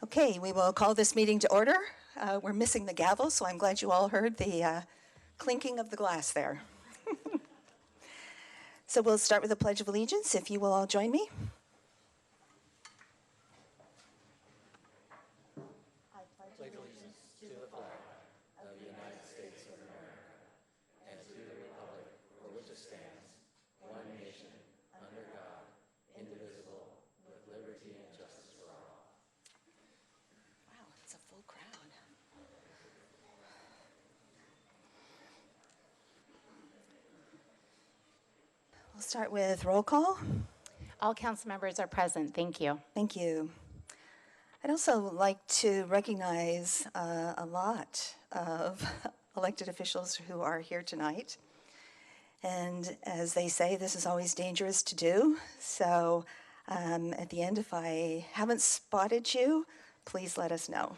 Okay, we will call this meeting to order. We're missing the gavel, so I'm glad you all heard the clinking of the glass there. So we'll start with the Pledge of Allegiance, if you will all join me. Wow, it's a full crowd. We'll start with roll call. All council members are present. Thank you. Thank you. I'd also like to recognize a lot of elected officials who are here tonight. And as they say, this is always dangerous to do. So at the end, if I haven't spotted you, please let us know.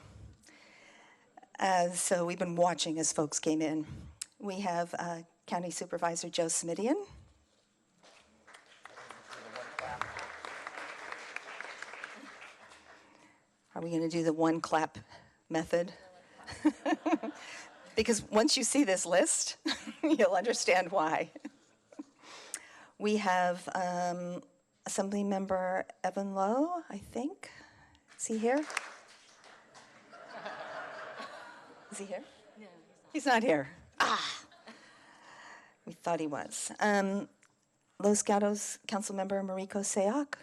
So we've been watching as folks came in. We have County Supervisor Joe Smidian. Are we going to do the one clap method? Because once you see this list, you'll understand why. We have Assembly Member Evan Lowe, I think. Is he here? Is he here? No, he's not here. We thought he was. Los Gatos Council Member Mariko Sayoc.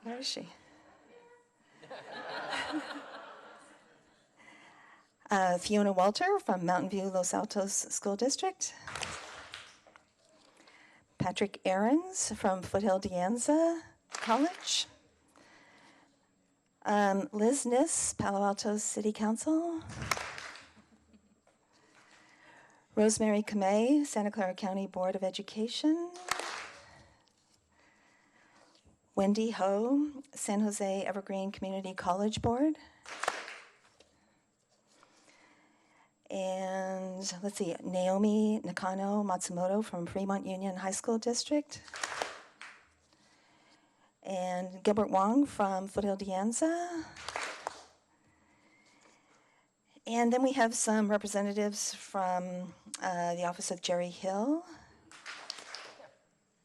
Where is she? Fiona Walter from Mountain View Los Altos School District. Patrick Ahrens from Foothill De Anza College. Liz Niss, Palo Alto City Council. Rosemary Kamei, Santa Clara County Board of Education. Wendy Ho, San Jose Evergreen Community College Board. And let's see, Naomi Nakano Matsumoto from Fremont Union High School District. And Gilbert Wong from Foothill De Anza. And then we have some representatives from the Office of Jerry Hill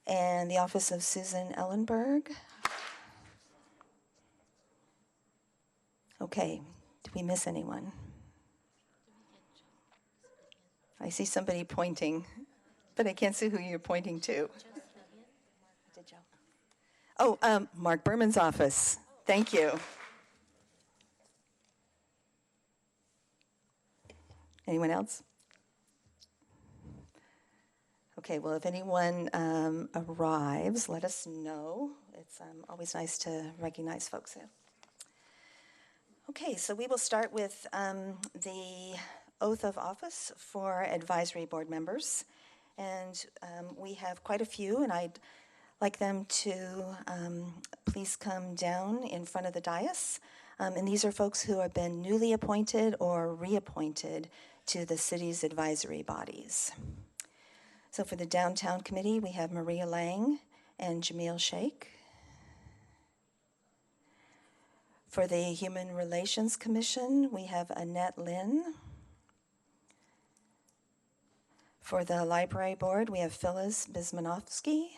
and the Office of Susan Ellenberg. Okay, did we miss anyone? I see somebody pointing, but I can't see who you're pointing to. Did Joe? Oh, Mark Berman's office. Thank you. Anyone else? Okay, well, if anyone arrives, let us know. It's always nice to recognize folks here. Okay, so we will start with the oath of office for advisory board members. And we have quite a few, and I'd like them to please come down in front of the dais. And these are folks who have been newly appointed or reappointed to the city's advisory bodies. So for the Downtown Committee, we have Maria Lang and Jamil Sheikh. For the Human Relations Commission, we have Annette Lynn. For the Library Board, we have Phyllis Bismanovsky.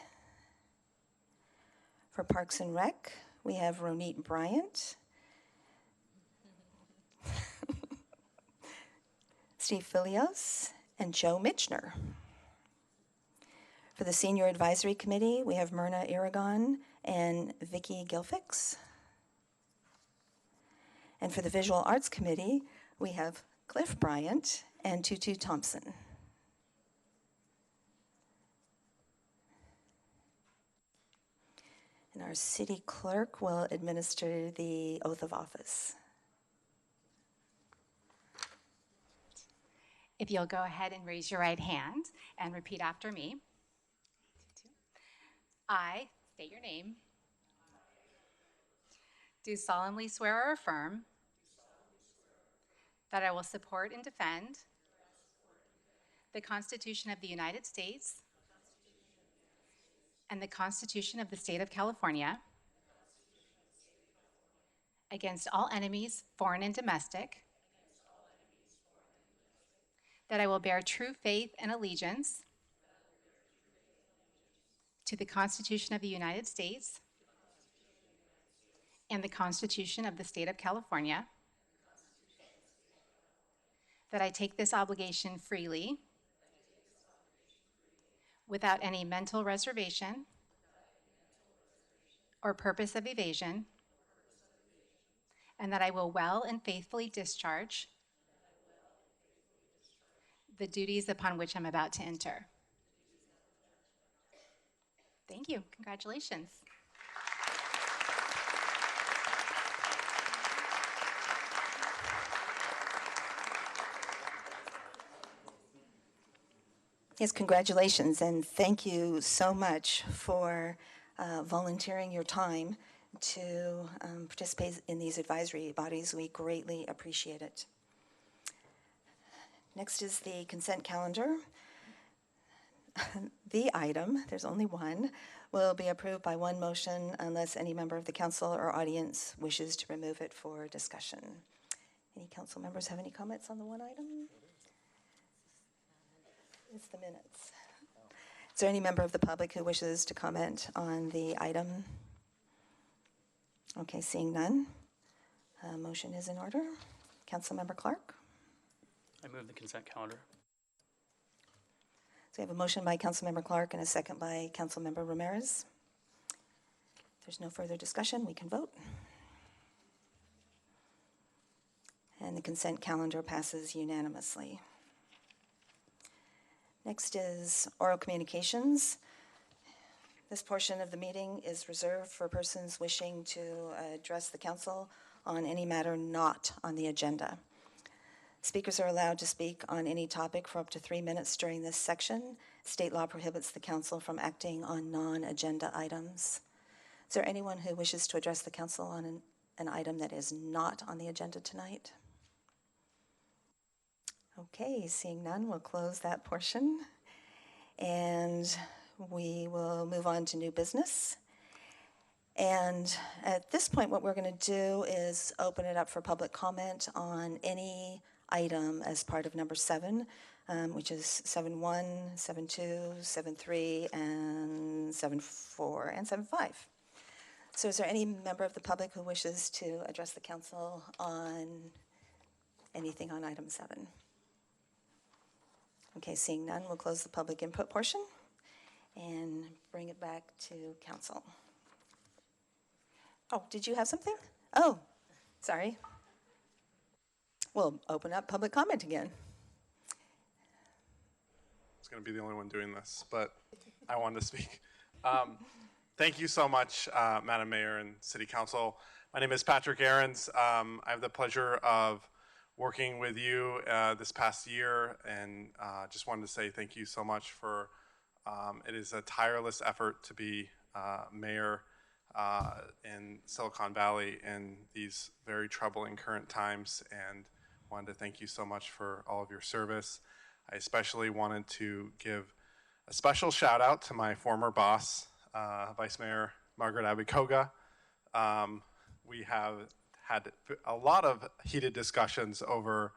For Parks and Rec, we have Ronit Bryant. Steve Filios and Joe Mitchner. For the Senior Advisory Committee, we have Myrna Aragon and Vicki Gilfix. And for the Visual Arts Committee, we have Cliff Bryant and Tutu Thompson. And our city clerk will administer the oath of office. If you'll go ahead and raise your right hand and repeat after me. I state your name. Do solemnly swear or affirm that I will support and defend the Constitution of the United States and the Constitution of the State of California against all enemies, foreign and domestic, that I will bear true faith and allegiance to the Constitution of the United States and the Constitution of the State of California, that I take this obligation freely without any mental reservation or purpose of evasion, and that I will well and faithfully discharge the duties upon which I'm about to enter. Thank you. Congratulations. Yes, congratulations, and thank you so much for volunteering your time to participate in these advisory bodies. We greatly appreciate it. Next is the consent calendar. The item, there's only one, will be approved by one motion unless any member of the council or audience wishes to remove it for discussion. Any council members have any comments on the one item? It's the minutes. Is there any member of the public who wishes to comment on the item? Okay, seeing none. Motion is in order. Councilmember Clark? I move the consent calendar. So we have a motion by Councilmember Clark and a second by Councilmember Ramirez. If there's no further discussion, we can vote. And the consent calendar passes unanimously. Next is oral communications. This portion of the meeting is reserved for persons wishing to address the council on any matter not on the agenda. Speakers are allowed to speak on any topic for up to 3 minutes during this section. State law prohibits the council from acting on non-agenda items. Is there anyone who wishes to address the council on an item that is not on the agenda tonight? Okay, seeing none, we'll close that portion. And we will move on to new business. And at this point, what we're going to do is open it up for public comment on any item as part of number 7, which is 7.1, 7.2, 7.3, and 7.4, and 7.5. So is there any member of the public who wishes to address the council on anything on item 7? Okay, seeing none, we'll close the public input portion and bring it back to council. Oh, did you have something? Oh, sorry. We'll open up public comment again. I was going to be the only one doing this, but I wanted to speak. Thank you so much, Madam Mayor and City Council. My name is Patrick Ahrens. I have the pleasure of working with you this past year, and just wanted to say thank you so much for, it is a tireless effort to be mayor in Silicon Valley in these very troubling current times, and wanted to thank you so much for all of your service. I especially wanted to give a special shout out to my former boss, Vice Mayor Margaret Abikoga. We have had a lot of heated discussions over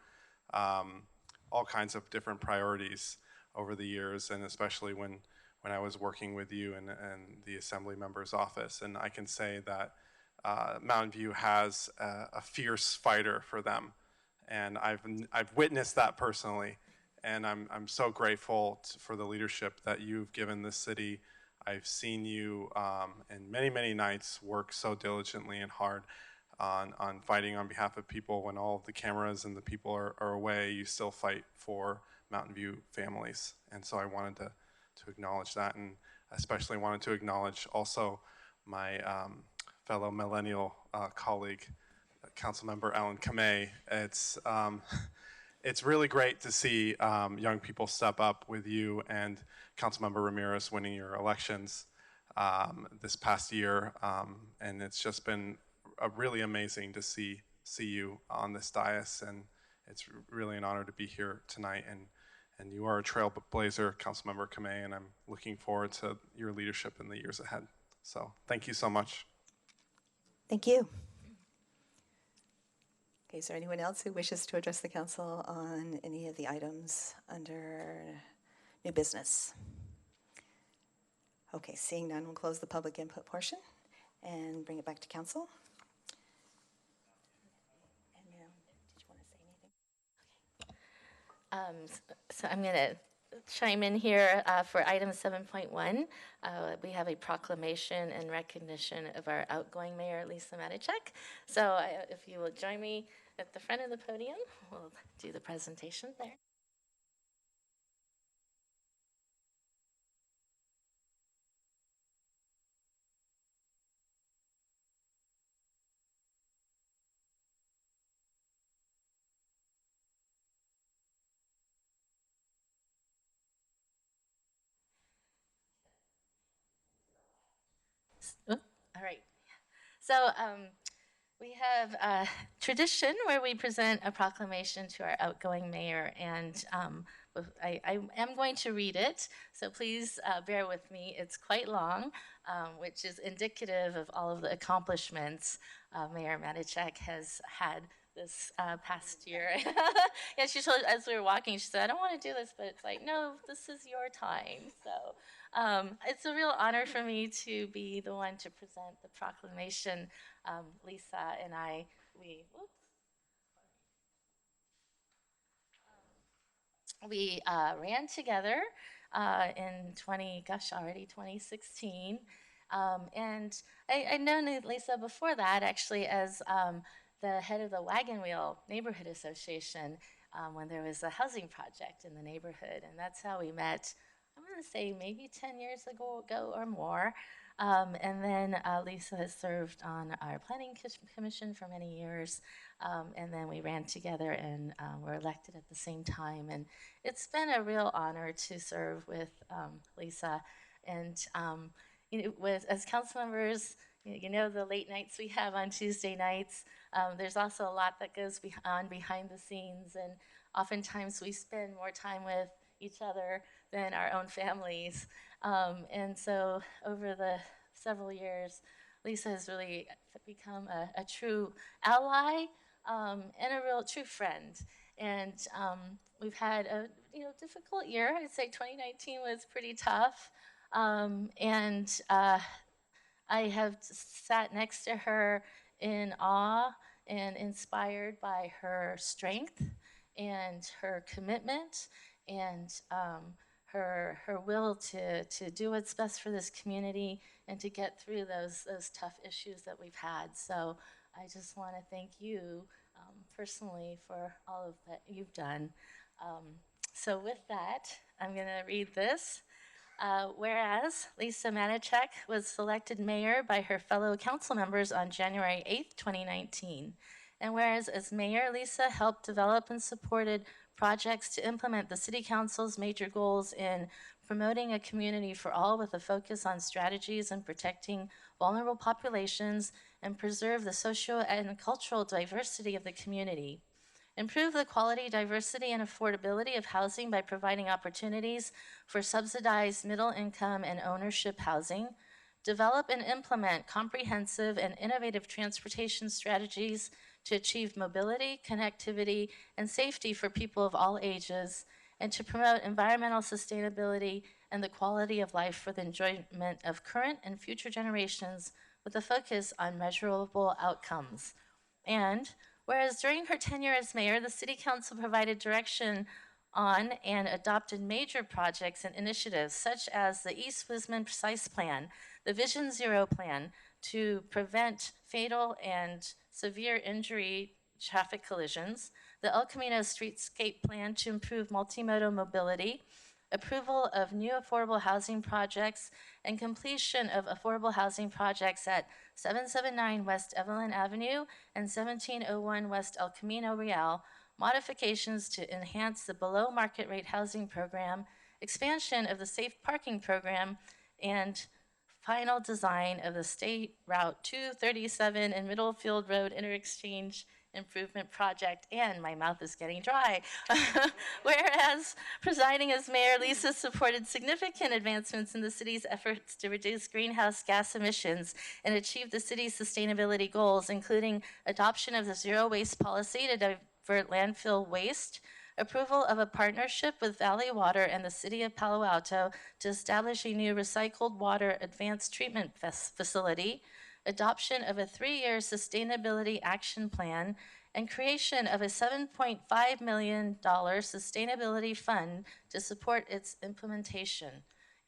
all kinds of different priorities over the years, and especially when I was working with you and the Assembly Member's office. And I can say that Mountain View has a fierce fighter for them, and I've witnessed that personally. And I'm so grateful for the leadership that you've given this city. I've seen you in many nights work so diligently and hard on fighting on behalf of people. When all of the cameras and the people are away, you still fight for Mountain View families. And so I wanted to acknowledge that, and especially wanted to acknowledge also my fellow millennial colleague, Councilmember Alan Kamei. It's really great to see young people step up with you and Councilmember Ramirez winning your elections this past year, and it's just been really amazing to see you on this dais, and it's really an honor to be here tonight. And you are a trailblazer, Councilmember Kamei, and I'm looking forward to your leadership in the years ahead. So thank you so much. Thank you. Okay, is there anyone else who wishes to address the council on any of the items under new business? Okay, seeing none, we'll close the public input portion and bring it back to council. And did you want to say anything? So I'm going to chime in here for item 7.1. We have a proclamation in recognition of our outgoing mayor, Lisa Matichak. So if you will join me at the front of the podium, we'll do the presentation there. Oh, all right. So we have a tradition where we present a proclamation to our outgoing mayor, and I am going to read it, so please bear with me. It's quite long, which is indicative of all of the accomplishments Mayor Matichak has had this past year. Yeah, she told, as we were walking, she said, I don't want to do this, but it's like, no, this is your time. So it's a real honor for me to be the one to present the proclamation. Lisa and I, we ran together in 2016. And I'd known Lisa before that, actually, as the head of the Wagon Wheel Neighborhood Association when there was a housing project in the neighborhood. And that's how we met, I'm going to say maybe 10 years ago or more. And then Lisa has served on our planning commission for many years. And then we ran together and were elected at the same time. And it's been a real honor to serve with Lisa. And as council members, you know the late nights we have on Tuesday nights. There's also a lot that goes on behind the scenes. And oftentimes we spend more time with each other than our own families. And so over the several years, Lisa has really become a true ally and a real true friend. And we've had a difficult year. I'd say 2019 was pretty tough. And I have sat next to her in awe and inspired by her strength and her commitment and her will to do what's best for this community and to get through those tough issues that we've had. So I just want to thank you personally for all of that you've done. So with that, I'm going to read this. Whereas Lisa Matichak was selected mayor by her fellow council members on January 8th, 2019. And whereas as mayor, Lisa helped develop and supported projects to implement the City Council's major goals in promoting a community for all with a focus on strategies and protecting vulnerable populations and preserve the socio and cultural diversity of the community. Improve the quality, diversity, and affordability of housing by providing opportunities for subsidized middle-income and ownership housing. Develop and implement comprehensive and innovative transportation strategies to achieve mobility, connectivity, and safety for people of all ages, and to promote environmental sustainability and the quality of life for the enjoyment of current and future generations with a focus on measurable outcomes. And whereas during her tenure as mayor, the City Council provided direction on and adopted major projects and initiatives such as the East Wisman Precise Plan, the Vision Zero Plan to prevent fatal and severe injury traffic collisions, the El Camino Streetscape Plan to improve multimodal mobility, approval of new affordable housing projects, and completion of affordable housing projects at 779 West Evelyn Avenue and 1701 West El Camino Real, modifications to enhance the below market rate housing program, expansion of the safe parking program, and final design of the State Route 237 and Middlefield Road Interchange improvement project, and my mouth is getting dry. Whereas presiding as mayor, Lisa supported significant advancements in the city's efforts to reduce greenhouse gas emissions and achieve the city's sustainability goals, including adoption of the zero waste policy to divert landfill waste, approval of a partnership with Valley Water and the City of Palo Alto to establish a new recycled water advanced treatment facility, adoption of a 3-year sustainability action plan, and creation of a $7.5 million sustainability fund to support its implementation,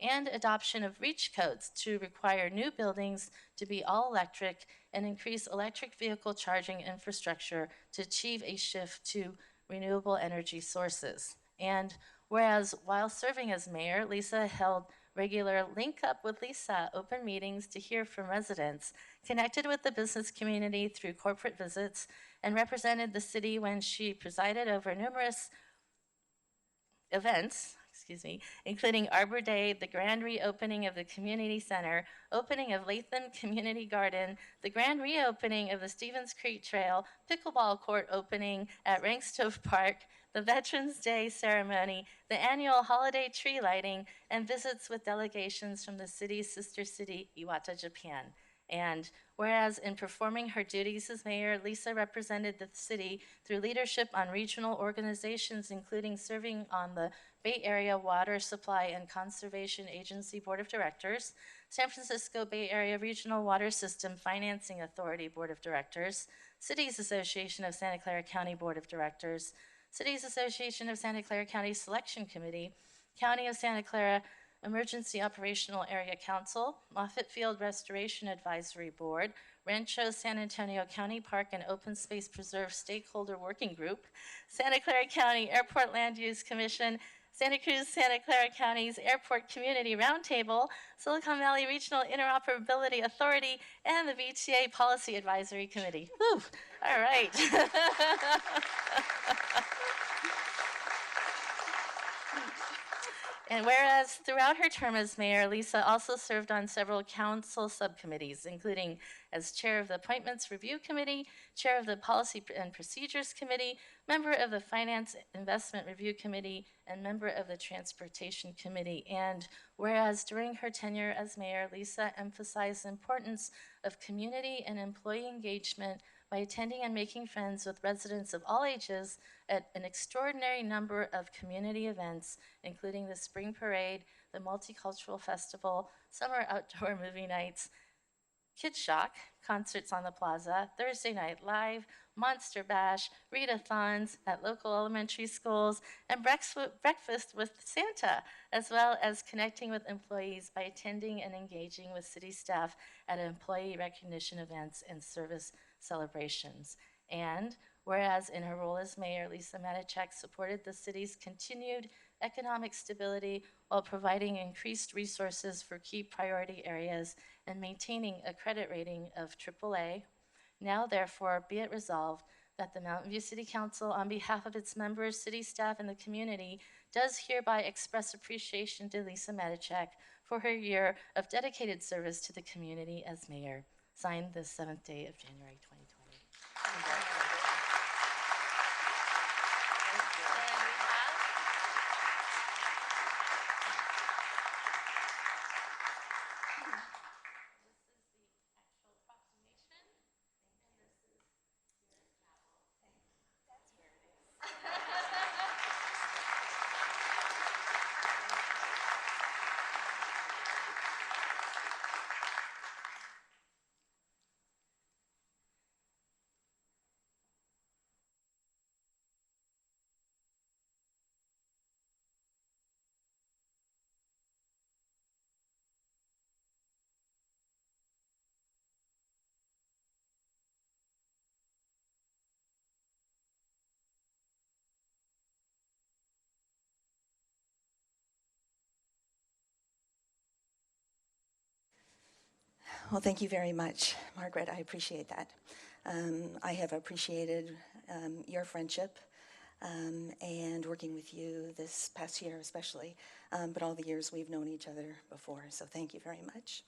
and adoption of REACH codes to require new buildings to be all electric and increase electric vehicle charging infrastructure to achieve a shift to renewable energy sources. And whereas while serving as mayor, Lisa held regular Link Up with Lisa open meetings to hear from residents, connected with the business community through corporate visits, and represented the city when she presided over numerous events, including Arbor Day, the grand reopening of the community center, opening of Latham Community Garden, the grand reopening of the Stevens Creek Trail, pickleball court opening at Rankstove Park, the Veterans Day ceremony, the annual holiday tree lighting, and visits with delegations from the city's sister city, Iwata, Japan. And whereas in performing her duties as mayor, Lisa represented the city through leadership on regional organizations, including serving on the Bay Area Water Supply and Conservation Agency Board of Directors, San Francisco Bay Area Regional Water System Financing Authority Board of Directors, Cities Association of Santa Clara County Board of Directors, Cities Association of Santa Clara County Selection Committee, County of Santa Clara Emergency Operational Area Council, Moffett Field Restoration Advisory Board, Rancho San Antonio County Park and Open Space Preserve Stakeholder Working Group, Santa Clara County Airport Land Use Commission, Santa Cruz Santa Clara County's Airport Community Roundtable, Silicon Valley Regional Interoperability Authority, and the VTA Policy Advisory Committee. Whew, all right. And whereas throughout her term as mayor, Lisa also served on several council subcommittees, including as chair of the Appointments Review Committee, chair of the Policy and Procedures Committee, member of the Finance Investment Review Committee, and member of the Transportation Committee. And whereas during her tenure as mayor, Lisa emphasized the importance of community and employee engagement by attending and making friends with residents of all ages at an extraordinary number of community events, including the Spring Parade, the Multicultural Festival, Summer Outdoor Movie Nights, Kid Shock, concerts on the plaza, Thursday Night Live, Monster Bash, readathons at local elementary schools, and breakfast with Santa, as well as connecting with employees by attending and engaging with city staff at employee recognition events and service celebrations. And whereas in her role as mayor, Lisa Matichak supported the city's continued economic stability while providing increased resources for key priority areas and maintaining a credit rating of AAA. Now, therefore, be it resolved that the Mountain View City Council, on behalf of its members, city staff, and the community, does hereby express appreciation to Lisa Matichak for her year of dedicated service to the community as mayor. Signed the 7th day of January 2020. Congratulations. Well, thank you very much, Margaret. I appreciate that. I have appreciated your friendship and working with you this past year especially, but all the years we've known each other before, so thank you very much.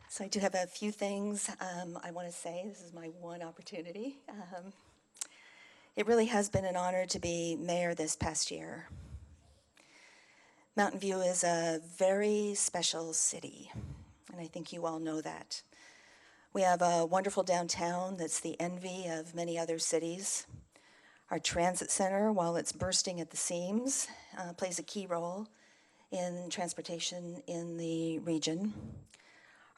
So So I do have a few things I want to say. This is my one opportunity. It really has been an honor to be mayor this past year. Mountain View is a very special city, and I think you all know that. We have a wonderful downtown that's the envy of many other cities. Our transit center, while it's bursting at the seams, plays a key role in transportation in the region.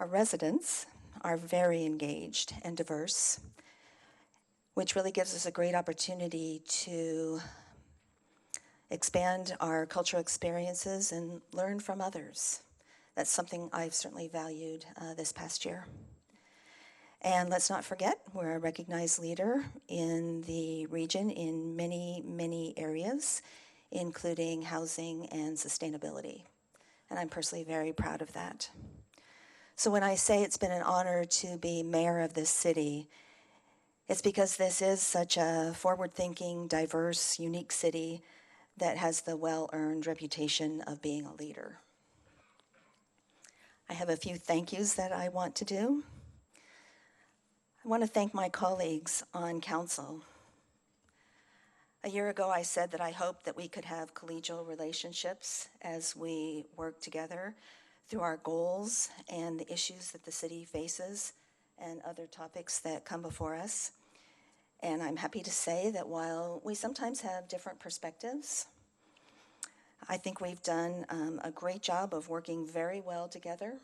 Our residents are very engaged and diverse, which really gives us a great opportunity to expand our cultural experiences and learn from others. That's something I've certainly valued this past year. And let's not forget, we're a recognized leader in the region in many, many areas, including housing and sustainability. And I'm personally very proud of that. So when I say it's been an honor to be mayor of this city, it's because this is such a forward-thinking, diverse, unique city that has the well-earned reputation of being a leader. I have a few thank yous that I want to do. I want to thank my colleagues on council. A year ago, I said that I hoped that we could have collegial relationships as we work together through our goals and the issues that the city faces and other topics that come before us. And I'm happy to say that while we sometimes have different perspectives, I think we've done a great job of working very well together.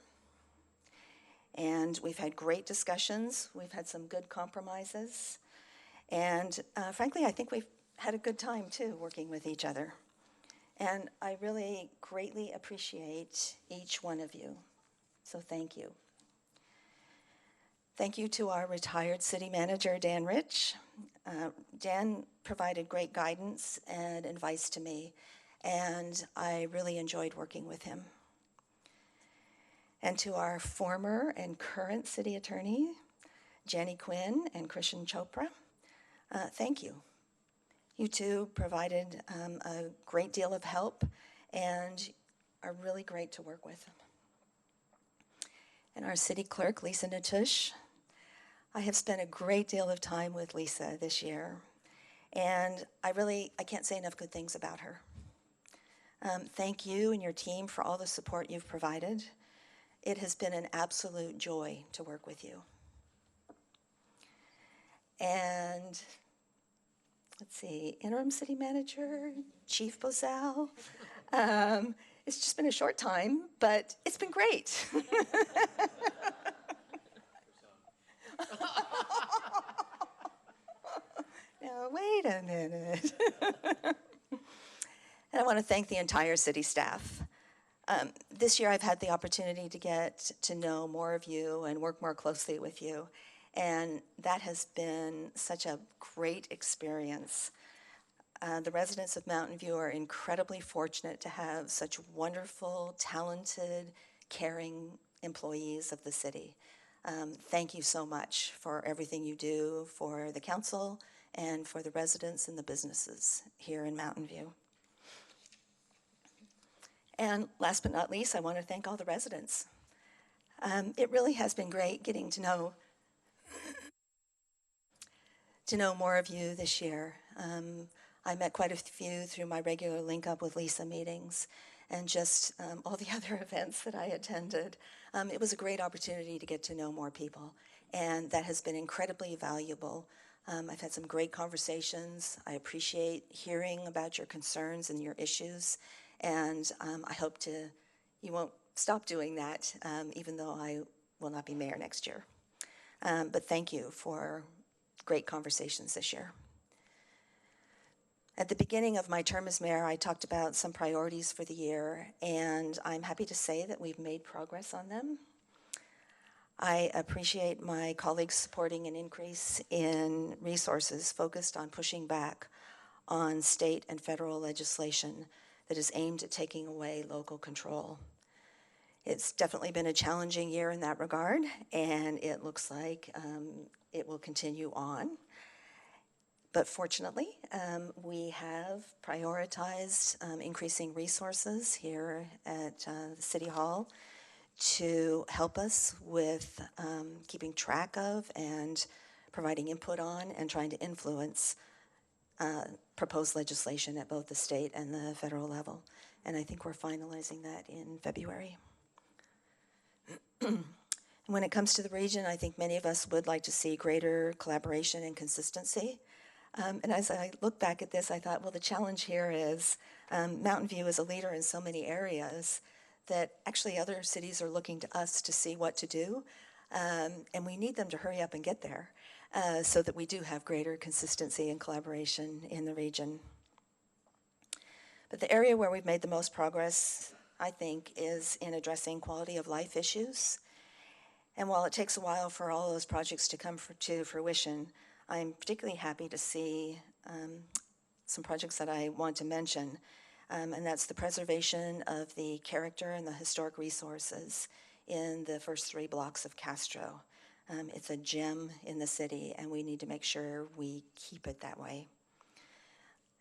And we've had great discussions. We've had some good compromises. And frankly, I think we've had a good time too, working with each other. And I really greatly appreciate each one of you. So thank you. Thank you to our retired city manager, Dan Rich. Dan provided great guidance and advice to me, and I really enjoyed working with him. And to our former and current city attorney, Jenny Quinn and Christian Chopra, thank you. You two provided a great deal of help and are really great to work with. And our city clerk, Lisa Natush. I have spent a great deal of time with Lisa this year, and I can't say enough good things about her. Thank you and your team for all the support you've provided. It has been an absolute joy to work with you. And let's see, interim city manager, Chief Bozal. It's just been a short time, but it's been great. Now, wait a minute. And I want to thank the entire city staff. This year I've had the opportunity to get to know more of you and work more closely with you. And that has been such a great experience. The residents of Mountain View are incredibly fortunate to have such wonderful, talented, caring employees of the city. Thank you so much for everything you do for the council and for the residents and the businesses here in Mountain View. And last but not least, I want to thank all the residents. It really has been great getting to know more of you this year. I met quite a few through my regular link up with Lisa meetings and just all the other events that I attended. It was a great opportunity to get to know more people, and that has been incredibly valuable. I've had some great conversations. I appreciate hearing about your concerns and your issues, and I hope you won't stop doing that, even though I will not be mayor next year. But thank you for great conversations this year. At the beginning of my term as mayor, I talked about some priorities for the year, and I'm happy to say that we've made progress on them. I appreciate my colleagues supporting an increase in resources focused on pushing back on state and federal legislation that is aimed at taking away local control. It's definitely been a challenging year in that regard, and it looks like it will continue on. But fortunately, we have prioritized increasing resources here at the City Hall to help us with keeping track of and providing input on and trying to influence proposed legislation at both the state and the federal level. And I think we're finalizing that in February. When it comes to the region, I think many of us would like to see greater collaboration and consistency. And as I look back at this, I thought, well, the challenge here is Mountain View is a leader in so many areas that actually other cities are looking to us to see what to do. And we need them to hurry up and get there so that we do have greater consistency and collaboration in the region. But the area where we've made the most progress, I think, is in addressing quality of life issues. And while it takes a while for all those projects to come to fruition, I'm particularly happy to see some projects that I want to mention, and that's the preservation of the character and the historic resources in the first 3 blocks of Castro. It's a gem in the city, and we need to make sure we keep it that way.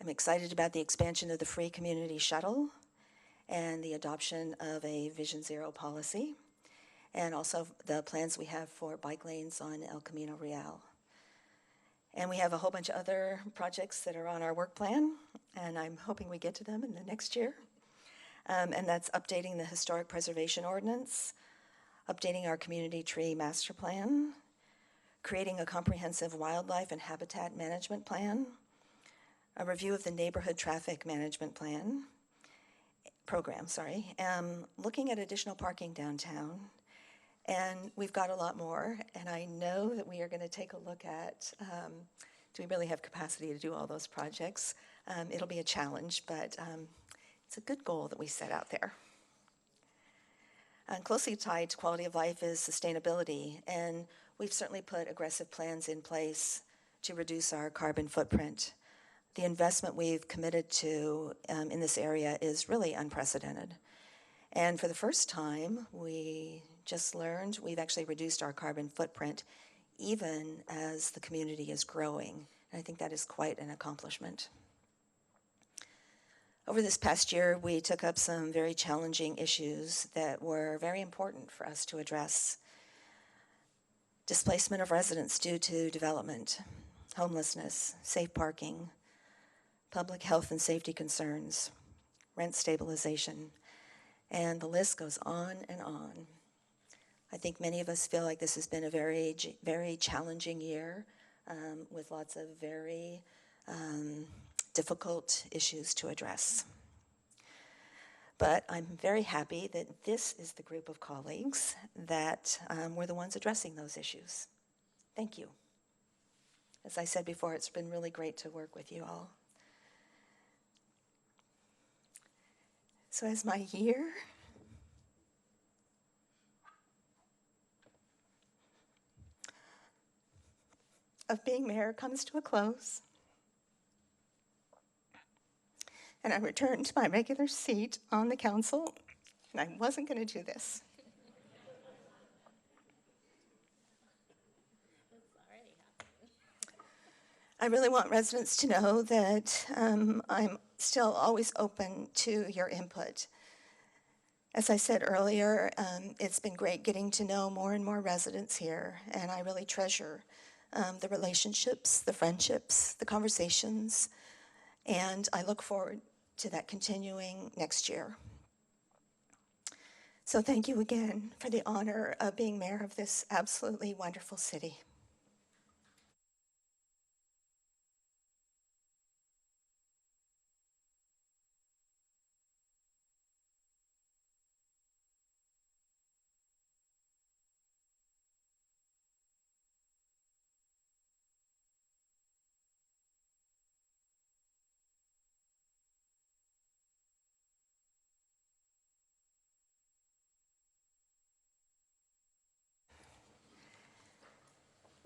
I'm excited about the expansion of the free community shuttle and the adoption of a Vision Zero policy, and also the plans we have for bike lanes on El Camino Real. And we have a whole bunch of other projects that are on our work plan, and I'm hoping we get to them in the next year. And that's updating the historic preservation ordinance, updating our community tree master plan, creating a comprehensive wildlife and habitat management plan, a review of the neighborhood traffic management program, looking at additional parking downtown. And we've got a lot more, and I know that we are going to take a look at, do we really have capacity to do all those projects? It'll be a challenge, but it's a good goal that we set out there. Closely tied to quality of life is sustainability, and we've certainly put aggressive plans in place to reduce our carbon footprint. The investment we've committed to in this area is really unprecedented. And for the first time, we just learned we've actually reduced our carbon footprint even as the community is growing. And I think that is quite an accomplishment. Over this past year, we took up some very challenging issues that were very important for us to address. Displacement of residents due to development, homelessness, safe parking, public health and safety concerns, rent stabilization, and the list goes on and on. I think many of us feel like this has been a very, very challenging year with lots of very difficult issues to address. But I'm very happy that this is the group of colleagues that were the ones addressing those issues. Thank you. As I said before, it's been really great to work with you all. So as my year of being mayor comes to a close, and I return to my regular seat on the council, and I wasn't going to do this. I really want residents to know that I'm still always open to your input. As I said earlier, it's been great getting to know more and more residents here, and I really treasure the relationships, the friendships, the conversations, and I look forward to that continuing next year. So thank you again for the honor of being mayor of this absolutely wonderful city.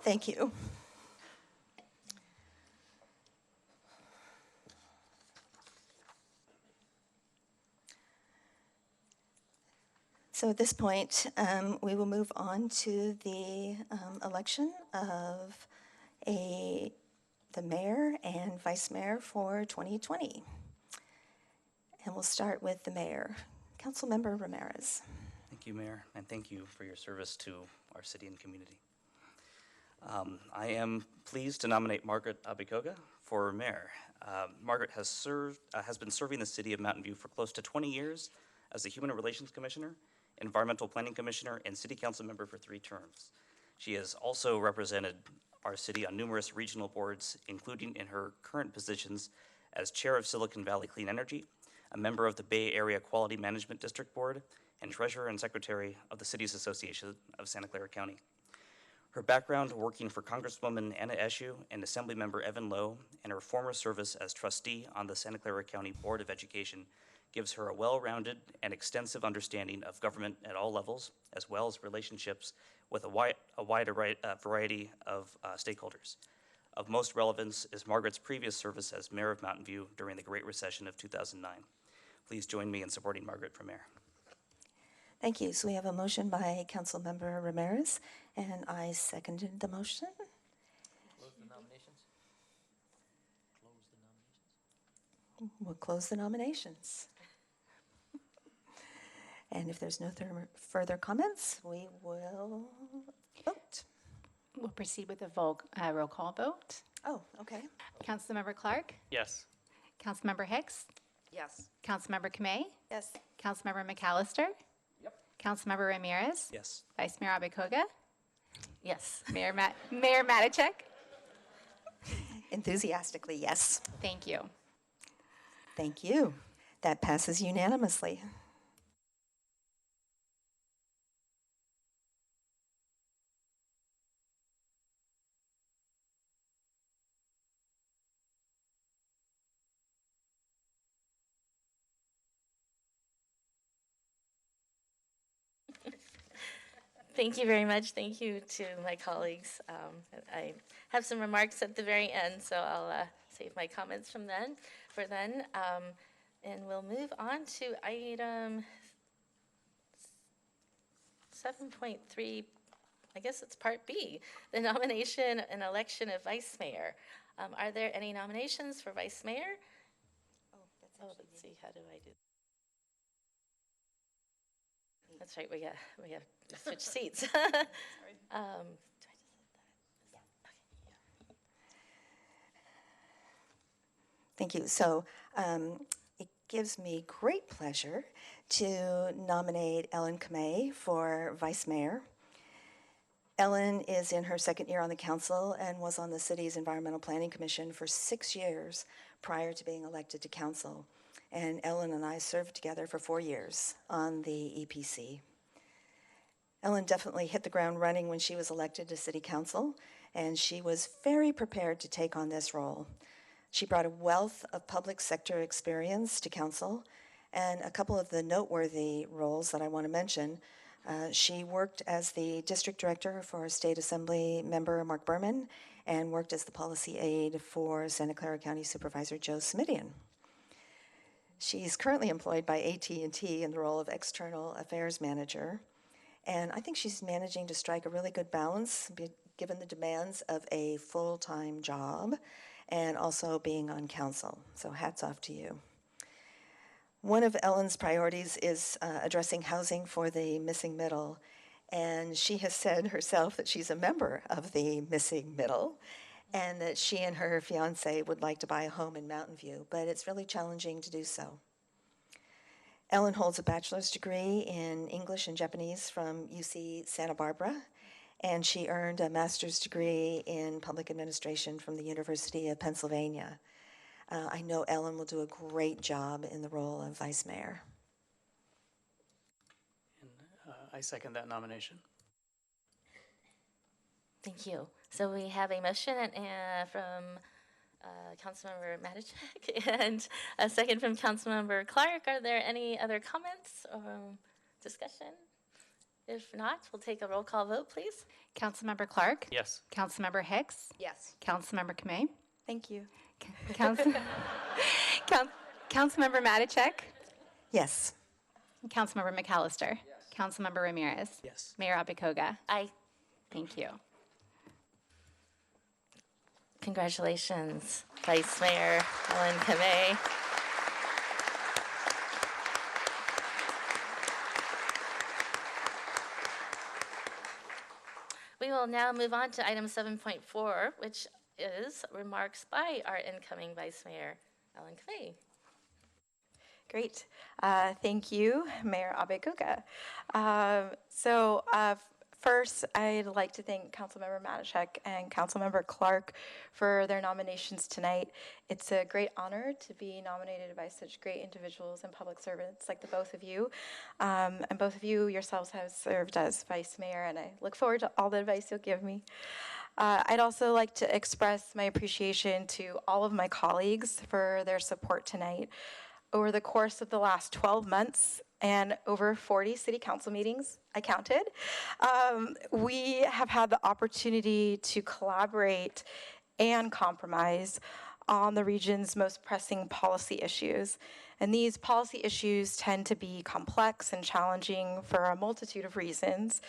Thank you. So at this point, we will move on to the election of the mayor and vice mayor for 2020. And we'll start with the mayor. Councilmember Ramirez. Thank Thank you, Mayor, and thank you for your service to our city and community. I am pleased to nominate Margaret Abikoga for mayor. Margaret has been serving the city of Mountain View for close to 20 years as the Human Relations Commissioner, Environmental Planning Commissioner, and City Council member for 3 terms. She has also represented our city on numerous regional boards, including in her current positions as Chair of Silicon Valley Clean Energy, a member of the Bay Area Quality Management District Board, and Treasurer and Secretary of the Cities Association of Santa Clara County. Her background working for Congresswoman Anna Eshoo and Assemblymember Evan Lowe, and her former service as trustee on the Santa Clara County Board of Education gives her a well-rounded and extensive understanding of government at all levels, as well as relationships with a wide variety of stakeholders. Of most relevance is Margaret's previous service as mayor of Mountain View during the Great Recession of 2009. Please join me in supporting Margaret for mayor. Thank you. So we have a motion by Councilmember Ramirez, and I seconded the motion. Close the nominations. Close the nominations. We'll close the nominations. And if there's no further comments, we will vote. We'll proceed with a roll call vote. Oh, okay. Councilmember Clark, Yes. Councilmember Hicks, Yes. Councilmember Kamei, Yes. Councilmember McAllister, Councilmember Ramirez, Yes. Vice Mayor Abikoga, Yes. Mayor Matichek. Enthusiastically, yes. Thank you. Thank you. That passes unanimously. Thank you very much. Thank you to my colleagues. I have some remarks at the very end, so I'll save my comments for then. And we'll move on to item 7.3. I guess it's part B, the nomination and election of vice mayor. Are there any nominations for vice mayor? Oh, let's see, how do I do? That's right, we have to switch seats. Do I just hit that? Yeah. Okay. Thank you. So it gives me great pleasure to nominate Ellen Kamei for vice mayor. Ellen is in her 2nd year on the council and was on the city's Environmental Planning Commission for 6 years prior to being elected to council. And Ellen and I served together for 4 years on the EPC. Ellen definitely hit the ground running when she was elected to city council, and she was very prepared to take on this role. She brought a wealth of public sector experience to council, and a couple of the noteworthy roles that I want to mention. She worked as the district director for State Assembly member Mark Berman, and worked as the policy aide for Santa Clara County Supervisor Joe Smidian. She's currently employed by AT&T in the role of External Affairs Manager, and I think she's managing to strike a really good balance given the demands of a full-time job and also being on council. So hats off to you. One of Ellen's priorities is addressing housing for the missing middle, and she has said herself that she's a member of the missing middle, and that she and her fiancé would like to buy a home in Mountain View, but it's really challenging to do so. Ellen holds a bachelor's degree in English and Japanese from UC Santa Barbara, and she earned a master's degree in public administration from the University of Pennsylvania. I know Ellen will do a great job in the role of vice mayor. And I second that nomination. Thank you. So we have a motion from Councilmember Matichek and a second from Councilmember Clark. Are there any other comments or discussion? If not, we'll take a roll call vote, please. Councilmember Clark, Yes. Councilmember Hicks, Yes. Councilmember Kamei, Thank you. Councilmember Matichek, Yes. Councilmember McAllister, Councilmember Ramirez, Yes. Mayor Abikoga. Aye. Thank you. Congratulations, Vice Mayor Ellen Kamei. We will now move on to item 7.4, which is remarks by our incoming Vice Mayor, Ellen Kaveh. Great. Thank you, Mayor Abekoga. First, I'd like to thank Councilmember Matashek and Councilmember Clark for their nominations tonight. It's a great honor to be nominated by such great individuals and public servants like the both of you. And both of you yourselves have served as Vice Mayor, and I look forward to all the advice you'll give me. I'd also like to express my appreciation to all of my colleagues for their support tonight. Over the course of the last 12 months and over 40 city council meetings, I counted, we have had the opportunity to collaborate and compromise on the region's most pressing policy issues. And these policy issues tend to be complex and challenging for a multitude of reasons.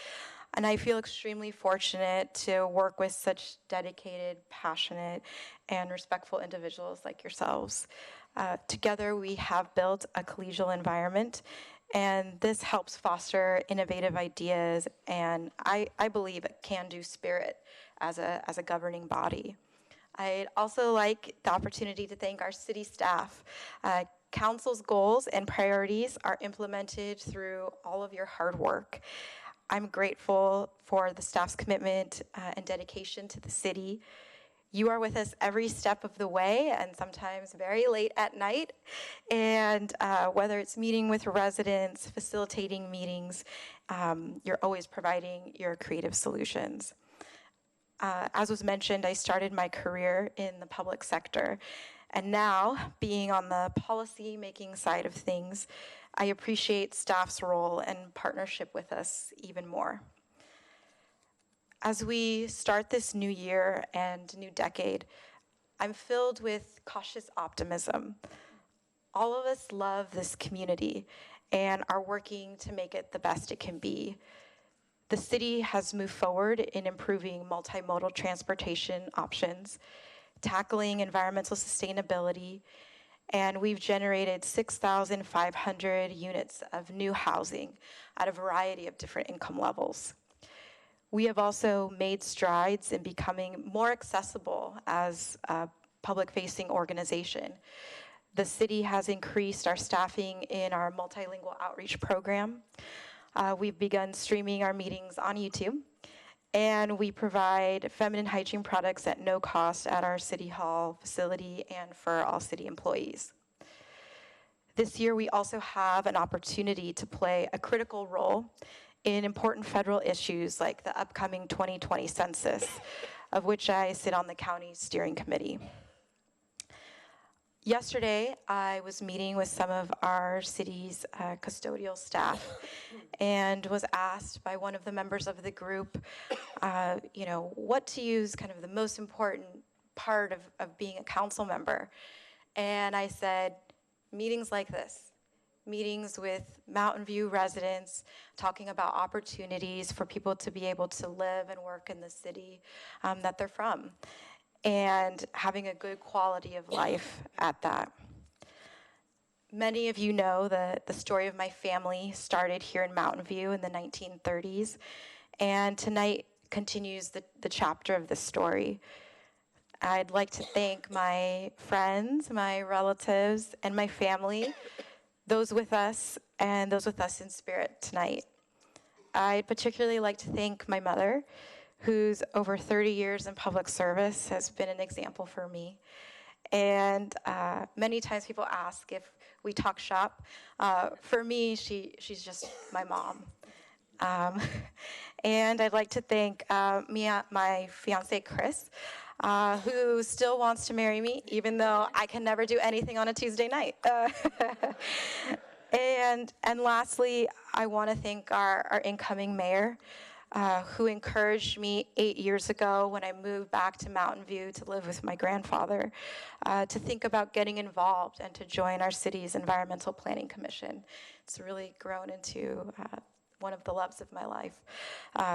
And I feel extremely fortunate to work with such dedicated, passionate, and respectful individuals like yourselves. Together, we have built a collegial environment, and this helps foster innovative ideas and I believe a can-do spirit as a governing body. I'd also like the opportunity to thank our city staff. Council's goals and priorities are implemented through all of your hard work. I'm grateful for the staff's commitment and dedication to the city. You are with us every step of the way, and sometimes very late at night. And whether it's meeting with residents, facilitating meetings, you're always providing your creative solutions. As was mentioned, I started my career in the public sector. And now, being on the policy-making side of things, I appreciate staff's role and partnership with us even more. As we start this new year and new decade, I'm filled with cautious optimism. All of us love this community and are working to make it the best it can be. The city has moved forward in improving multimodal transportation options, tackling environmental sustainability, and we've generated 6,500 units of new housing at a variety of different income levels. We have also made strides in becoming more accessible as a public-facing organization. The city has increased our staffing in our multilingual outreach program. We've begun streaming our meetings on YouTube, and we provide feminine hygiene products at no cost at our City Hall facility and for all city employees. This year, we also have an opportunity to play a critical role in important federal issues like the upcoming 2020 census, of which I sit on the county steering committee. Yesterday, I was meeting with some of our city's custodial staff and was asked by one of the members of the group, what to use kind of the most important part of being a council member. And I said, meetings like this. Meetings with Mountain View residents, talking about opportunities for people to be able to live and work in the city that they're from, and having a good quality of life at that. Many of you know the story of my family started here in Mountain View in the 1930s, and tonight continues the chapter of this story. I'd like to thank my friends, my relatives, and my family, those with us and those with us in spirit tonight. I'd particularly like to thank my mother, whose over 30 years in public service has been an example for me. And many times people ask if we talk shop. For me, she's just my mom. And I'd like to thank my fiance, Chris, who still wants to marry me, even though I can never do anything on a Tuesday night. And lastly, I want to thank our incoming mayor, who encouraged me 8 years ago when I moved back to Mountain View to live with my grandfather, to think about getting involved and to join our city's Environmental Planning Commission. It's really grown into one of the loves of my life,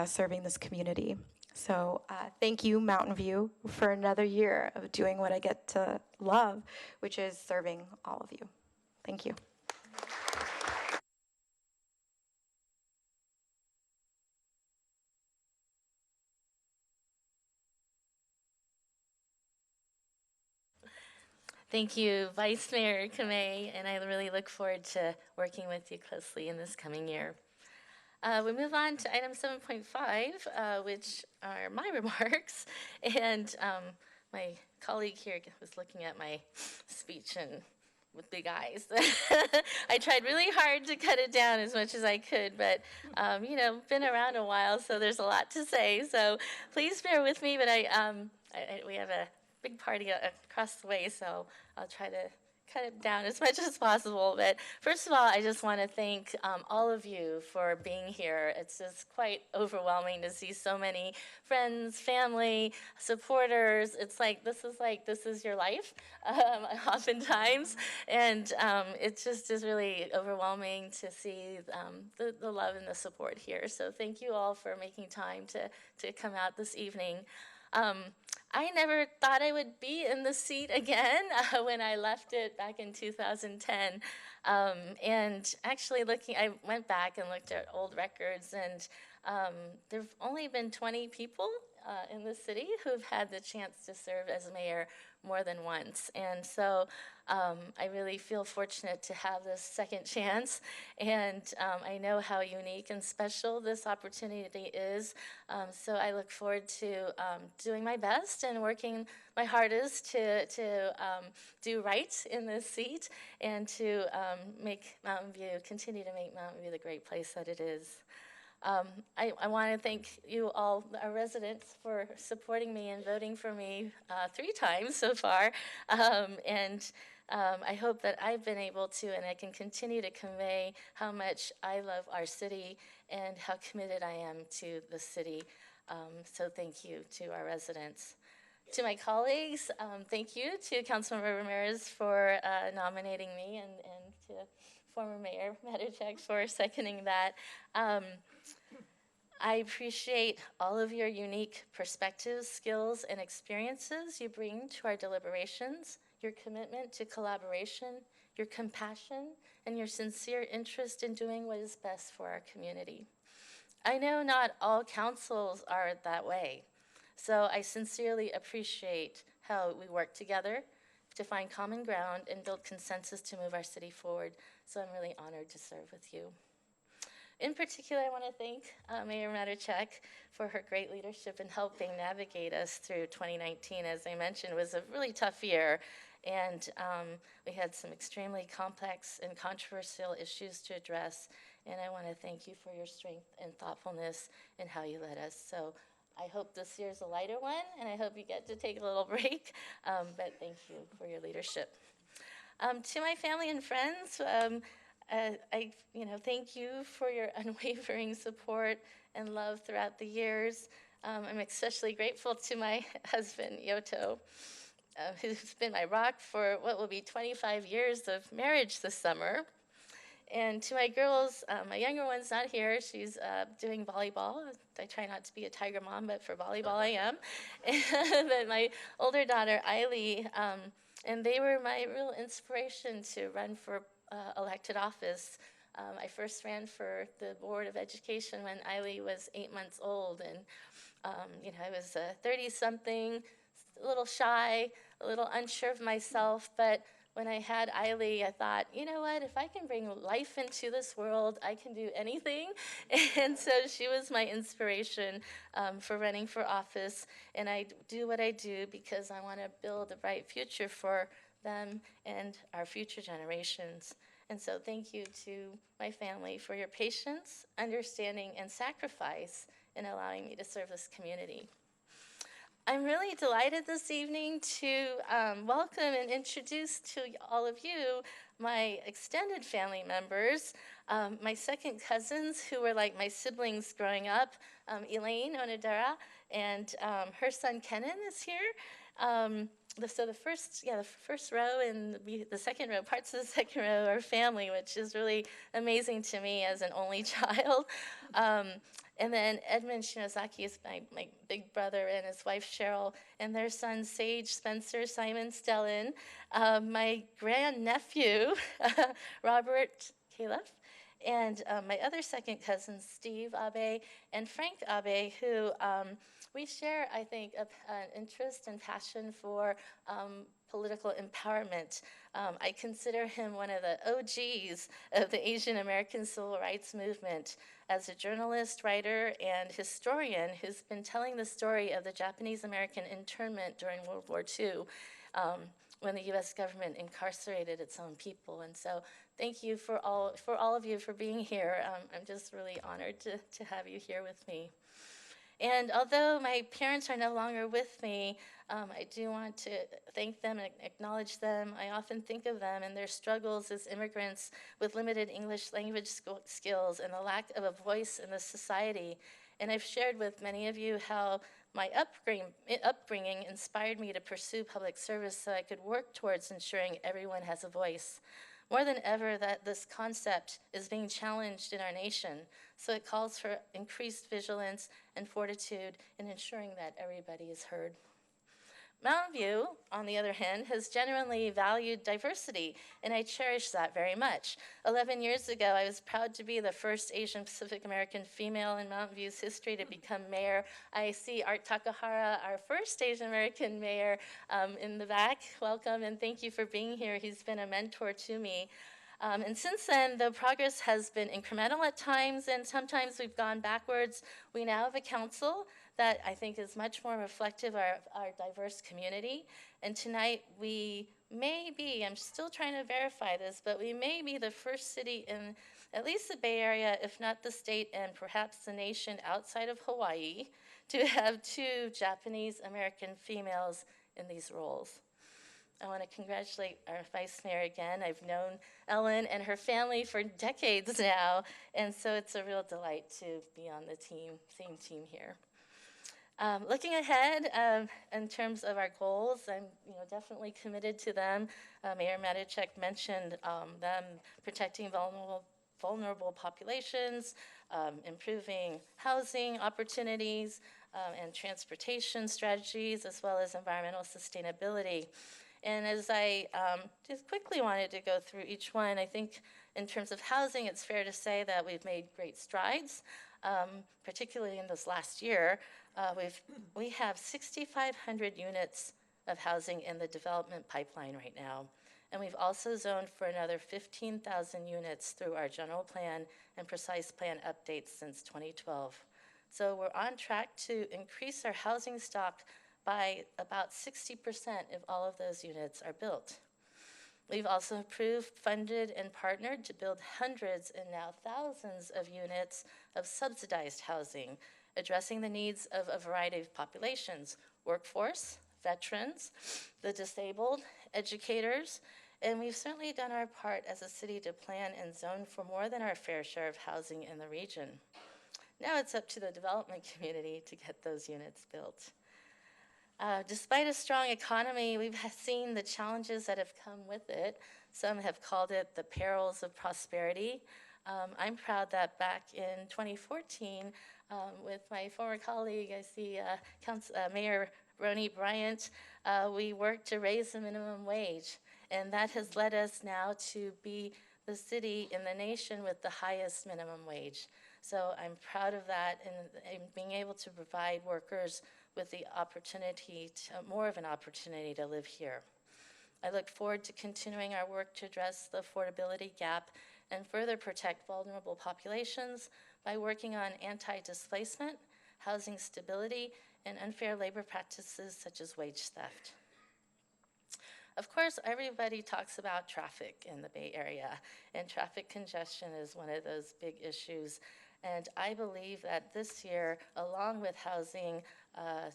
serving this community. So thank you, Mountain View, for another year of doing what I get to love, which is serving all of you. Thank you. Thank you, Vice Mayor Kamei, and I really look forward to working with you closely in this coming year. We move on to item 7.5, which are my remarks. And my colleague here was looking at my speech and with big eyes. I tried really hard to cut it down as much as I could, but been around a while, so there's a lot to say. So please bear with me. But we have a big party across the way, so I'll try to cut it down as much as possible. But first of all, I just want to thank all of you for being here. It's just quite overwhelming to see so many friends, family, supporters. It's like this is your life, oftentimes, and it just is really overwhelming to see the love and the support here. So thank you all for making time to come out this evening. I never thought I would be in the seat again when I left it back in 2010. And actually I went back and looked at old records, and there have only been 20 people in the city who've had the chance to serve as mayor more than once. And so I really feel fortunate to have this second chance. And I know how unique and special this opportunity is. So I look forward to doing my best and working my hardest to do right in this seat and to continue to make Mountain View the great place that it is. I want to thank you all, our residents, for supporting me and voting for me 3 times so far. I hope that I've been able to, and I can continue to convey how much I love our city and how committed I am to the city. So thank you to our residents. To my colleagues, thank you to Councilmember Ramirez for nominating me, and to former Mayor Matichak for seconding that. I appreciate all of your unique perspectives, skills, and experiences you bring to our deliberations, your commitment to collaboration, your compassion, and your sincere interest in doing what is best for our community. I know not all councils are that way, so I sincerely appreciate how we work together to find common ground and build consensus to move our city forward. So I'm really honored to serve with you. In particular, I want to thank Mayor Matichak for her great leadership in helping navigate us through 2019. As I mentioned, was a really tough year, and we had some extremely complex and controversial issues to address, and I want to thank you for your strength and thoughtfulness in how you led us. So I hope this year's a lighter one, and I hope you get to take a little break, but thank you for your leadership. To my family and friends, I thank you for your unwavering support and love throughout the years. I'm especially grateful to my husband, Yoto, who's been my rock for what will be 25 years of marriage this summer. And to my girls, my younger one's not here. She's doing volleyball. I try not to be a tiger mom, but for volleyball I am. But my older daughter, Eiley, and they were my real inspiration to run for elected office. I first ran for the Board of Education when Eiley was 8 months old, and I was 30-something, a little shy, a little unsure of myself, but when I had Eiley, I thought, you know what, if I can bring life into this world, I can do anything. And so she was my inspiration for running for office, and I do what I do because I want to build a bright future for them and our future generations. And so thank you to my family for your patience, understanding, and sacrifice in allowing me to serve this community. I'm really delighted this evening to welcome and introduce to all of you my extended family members, my second cousins who were like my siblings growing up, Elaine Onodera, and her son Kenan is here. So the first row and the second row, parts of the second row are family, which is really amazing to me as an only child. And then Edmund Shinozaki is my big brother, and his wife Cheryl, and their sons Sage, Spencer, Simon, Stellan, my grandnephew, Robert Caleb, and my other second cousins, Steve Abe and Frank Abe, who we share, I think, an interest and passion for political empowerment. I consider him one of the OGs of the Asian American civil rights movement as a journalist, writer, and historian who's been telling the story of the Japanese American internment during World War II, when the U.S. government incarcerated its own people. And so thank you for all of you for being here. I'm just really honored to have you here with me. And although my parents are no longer with me, I do want to thank them and acknowledge them. I often think of them and their struggles as immigrants with limited English language skills and the lack of a voice in the society. And I've shared with many of you how my upbringing inspired me to pursue public service so I could work towards ensuring everyone has a voice. More than ever, that this concept is being challenged in our nation, so it calls for increased vigilance and fortitude in ensuring that everybody is heard. Mountain View, on the other hand, has genuinely valued diversity, and I cherish that very much. 11 years ago, I was proud to be the first Asian Pacific American female in Mountain View's history to become mayor. I see Art Takahara, our first Asian American mayor, in the back. Welcome, and thank you for being here. He's been a mentor to me. And since then, the progress has been incremental at times, and sometimes we've gone backwards. We now have a council that I think is much more reflective of our diverse community. And tonight we may be, I'm still trying to verify this, but we may be the first city in at least the Bay Area, if not the state and perhaps the nation outside of Hawaii, to have 2 Japanese American females in these roles. I want to congratulate our Vice Mayor again. I've known Ellen and her family for decades now, and so it's a real delight to be on the same team here. Looking ahead, in terms of our goals, I'm definitely committed to them. Mayor Matichek mentioned them protecting vulnerable populations, improving housing opportunities, and transportation strategies, as well as environmental sustainability. And as I just quickly wanted to go through each one, I think in terms of housing, it's fair to say that we've made great strides, particularly in this last year. We have 6,500 units of housing in the development pipeline right now. And we've also zoned for another 15,000 units through our general plan and precise plan updates since 2012. So we're on track to increase our housing stock by about 60% if all of those units are built. We've also approved, funded, and partnered to build hundreds and now thousands of units of subsidized housing, addressing the needs of a variety of populations: workforce, veterans, the disabled, educators, and we've certainly done our part as a city to plan and zone for more than our fair share of housing in the region. Now it's up to the development community to get those units built. Despite a strong economy, we've seen the challenges that have come with it. Some have called it the perils of prosperity. I'm proud that back in 2014, with my former colleague, I see Mayor Roni Bryant, we worked to raise the minimum wage. And that has led us now to be the city in the nation with the highest minimum wage. So I'm proud of that and being able to provide workers with the opportunity, more of an opportunity to live here. I look forward to continuing our work to address the affordability gap and further protect vulnerable populations by working on anti-displacement, housing stability, and unfair labor practices such as wage theft. Of course, everybody talks about traffic in the Bay Area, and traffic congestion is one of those big issues. And I believe that this year, along with housing,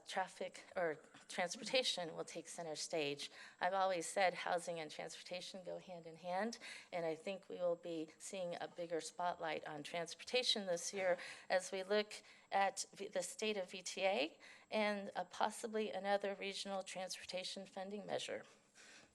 traffic or transportation will take center stage. I've always said housing and transportation go hand in hand, and I think we will be seeing a bigger spotlight on transportation this year as we look at the state of VTA and possibly another regional transportation funding measure.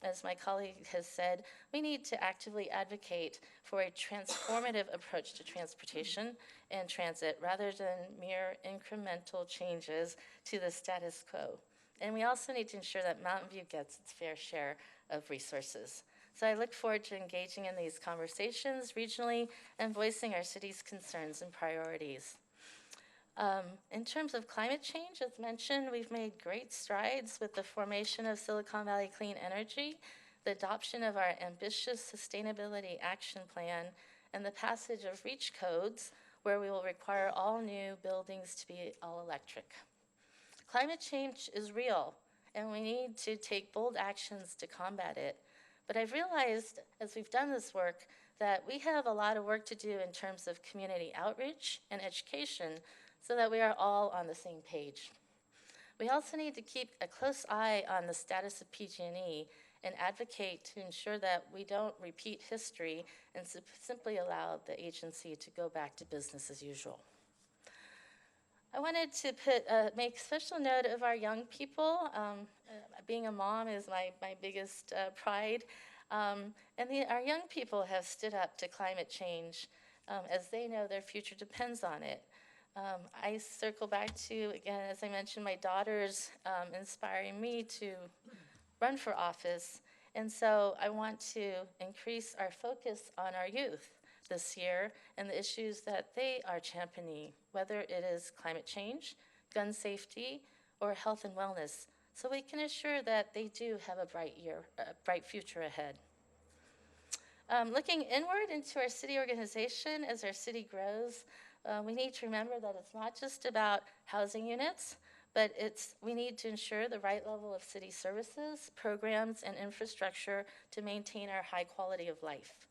As my colleague has said, we need to actively advocate for a transformative approach to transportation and transit rather than mere incremental changes to the status quo. And we also need to ensure that Mountain View gets its fair share of resources. So I look forward to engaging in these conversations regionally and voicing our city's concerns and priorities. In terms of climate change, as mentioned, we've made great strides with the formation of Silicon Valley Clean Energy, the adoption of our ambitious sustainability action plan, and the passage of REACH codes, where we will require all new buildings to be all electric. Climate change is real, and we need to take bold actions to combat it. But I've realized, as we've done this work, that we have a lot of work to do in terms of community outreach and education so that we are all on the same page. We also need to keep a close eye on the status of PG&E and advocate to ensure that we don't repeat history and simply allow the agency to go back to business as usual. I wanted to make special note of our young people. Being a mom is my biggest pride. And our young people have stood up to climate change as they know their future depends on it. I circle back to, again, as I mentioned, my daughters inspiring me to run for office. And so I want to increase our focus on our youth this year and the issues that they are championing, whether it is climate change, gun safety, or health and wellness, so we can assure that they do have a bright future ahead. Looking inward into our city organization as our city grows, we need to remember that it's not just about housing units, but we need to ensure the right level of city services, programs, and infrastructure to maintain our high quality of life.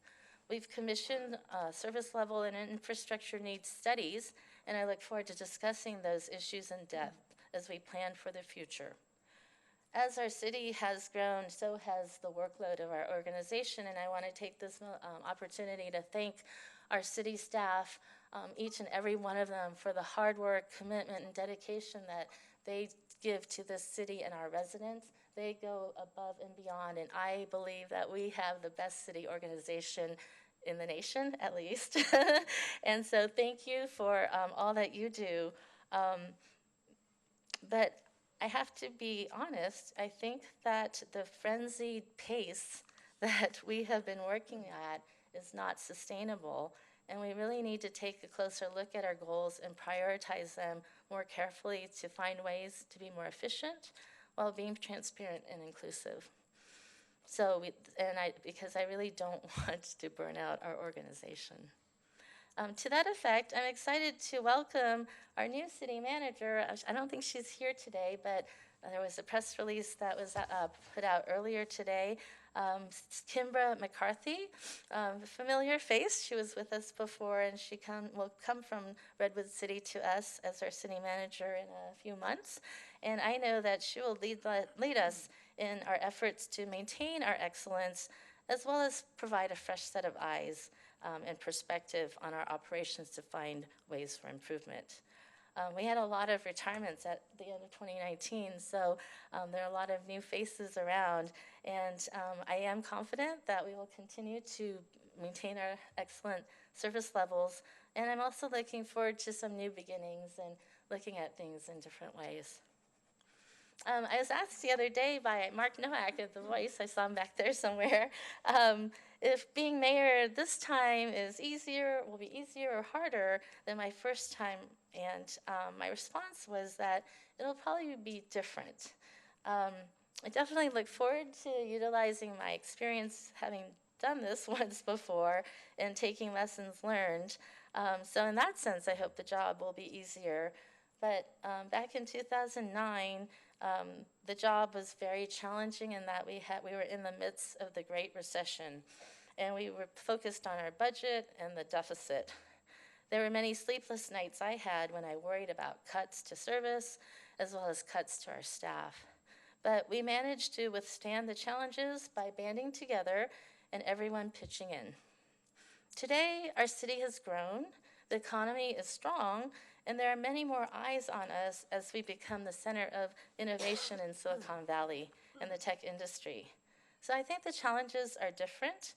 We've commissioned service level and infrastructure needs studies, and I look forward to discussing those issues in depth as we plan for the future. As our city has grown, so has the workload of our organization, and I want to take this opportunity to thank our city staff, each and every one of them, for the hard work, commitment, and dedication that they give to this city and our residents. They go above and beyond, and I believe that we have the best city organization in the nation, at least. And so thank you for all that you do. But I have to be honest, I think that the frenzied pace that we have been working at is not sustainable, and we really need to take a closer look at our goals and prioritize them more carefully to find ways to be more efficient while being transparent and inclusive. So, because I really don't want to burn out our organization. To that effect, I'm excited to welcome our new city manager. I don't think she's here today, but there was a press release that was put out earlier today. Kimbra McCarthy, familiar face. She was with us before, and she will come from Redwood City to us as our city manager in a few months. And I know that she will lead us in our efforts to maintain our excellence, as well as provide a fresh set of eyes and perspective on our operations to find ways for improvement. We had a lot of retirements at the end of 2019, so there are a lot of new faces around, and I am confident that we will continue to maintain our excellent service levels, and I'm also looking forward to some new beginnings and looking at things in different ways. I was asked the other day by Mark Nowak at The Voice, I saw him back there somewhere, if being mayor this time will be easier or harder than my first time, and my response was that it'll probably be different. I definitely look forward to utilizing my experience having done this once before and taking lessons learned. So in that sense, I hope the job will be easier. But back in 2009, the job was very challenging in that we were in the midst of the Great Recession, and we were focused on our budget and the deficit. There were many sleepless nights I had when I worried about cuts to service as well as cuts to our staff. But we managed to withstand the challenges by banding together and everyone pitching in. Today, our city has grown, the economy is strong, and there are many more eyes on us as we become the center of innovation in Silicon Valley and the tech industry. So I think the challenges are different,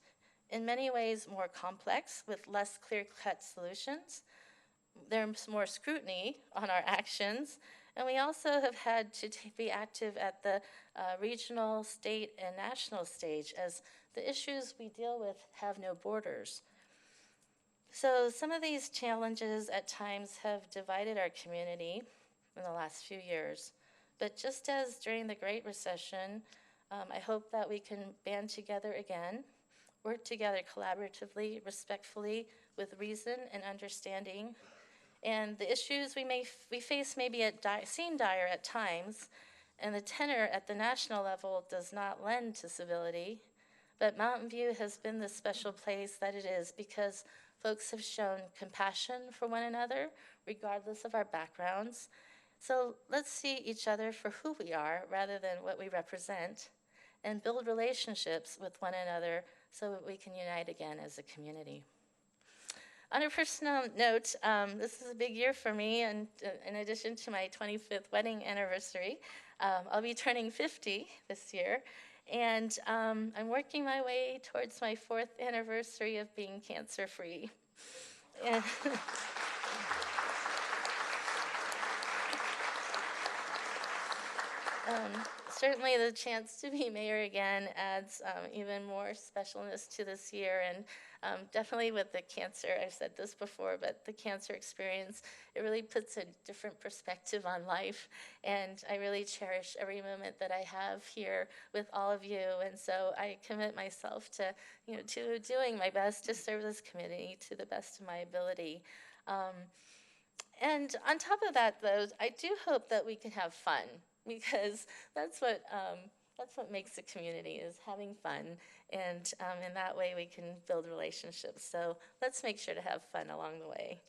in many ways more complex, with less clear-cut solutions. There's more scrutiny on our actions, and we also have had to be active at the regional, state, and national stage as the issues we deal with have no borders. So some of these challenges at times have divided our community in the last few years. But just as during the Great Recession, I hope that we can band together again, work together collaboratively, respectfully, with reason and understanding. And the issues we face maybe seem dire at times, and the tenor at the national level does not lend to civility. But Mountain View has been the special place that it is because folks have shown compassion for one another, regardless of our backgrounds. So let's see each other for who we are rather than what we represent, and build relationships with one another so that we can unite again as a community. On a personal note, this is a big year for me, and in addition to my 25th wedding anniversary, I'll be turning 50 this year, and I'm working my way towards my 4th anniversary of being cancer-free. And certainly the chance to be mayor again adds even more specialness to this year, and definitely with the cancer, I've said this before, but the cancer experience, it really puts a different perspective on life, and I really cherish every moment that I have here with all of you, and so I commit myself to, to doing my best to serve this community to the best of my ability. And on top of that, though, I do hope that we can have fun, because that's what makes a community, is having fun, and in that way we can build relationships. So let's make sure to have fun along the way.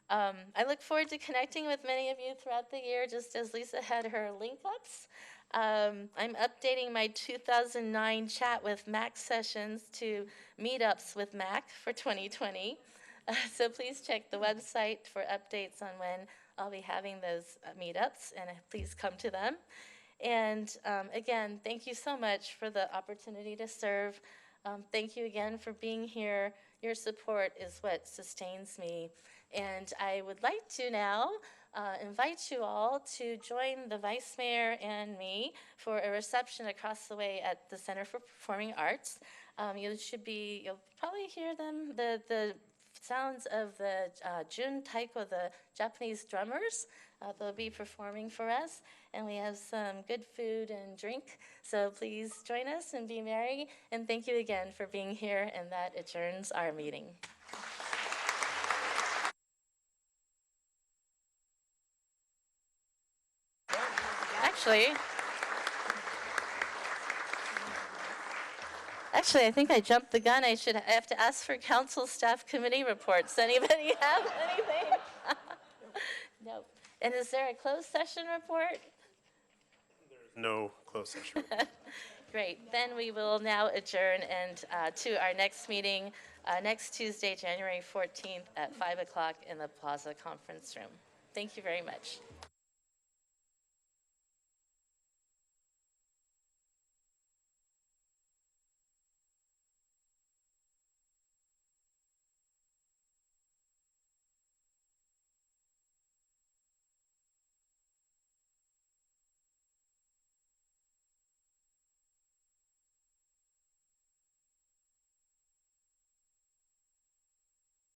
I look forward to connecting with many of you throughout the year, just as Lisa had her link-ups. I'm updating my 2009 Chat with Mac sessions to Meetups with Mac for 2020. So please check the website for updates on when I'll be having those meetups, and please come to them. And again, thank you so much for the opportunity to serve. Thank you again for being here. Your support is what sustains me. And I would like to now invite you all to join the Vice Mayor and me for a reception across the way at the Center for Performing Arts. You'll probably hear them, the sounds of the Jun Taiko, the Japanese drummers. They'll be performing for us, and we have some good food and drink. So please join us and be merry. And thank you again for being here, and that adjourns our meeting. Actually, I think I jumped the gun. I have to ask for council staff committee reports. Anybody have anything? No. And is there a closed session report? There's no closed session report. Great. Then we will now adjourn and to our next meeting next Tuesday, January 14th at 5 o'clock in the Plaza Conference Room. Thank you very much.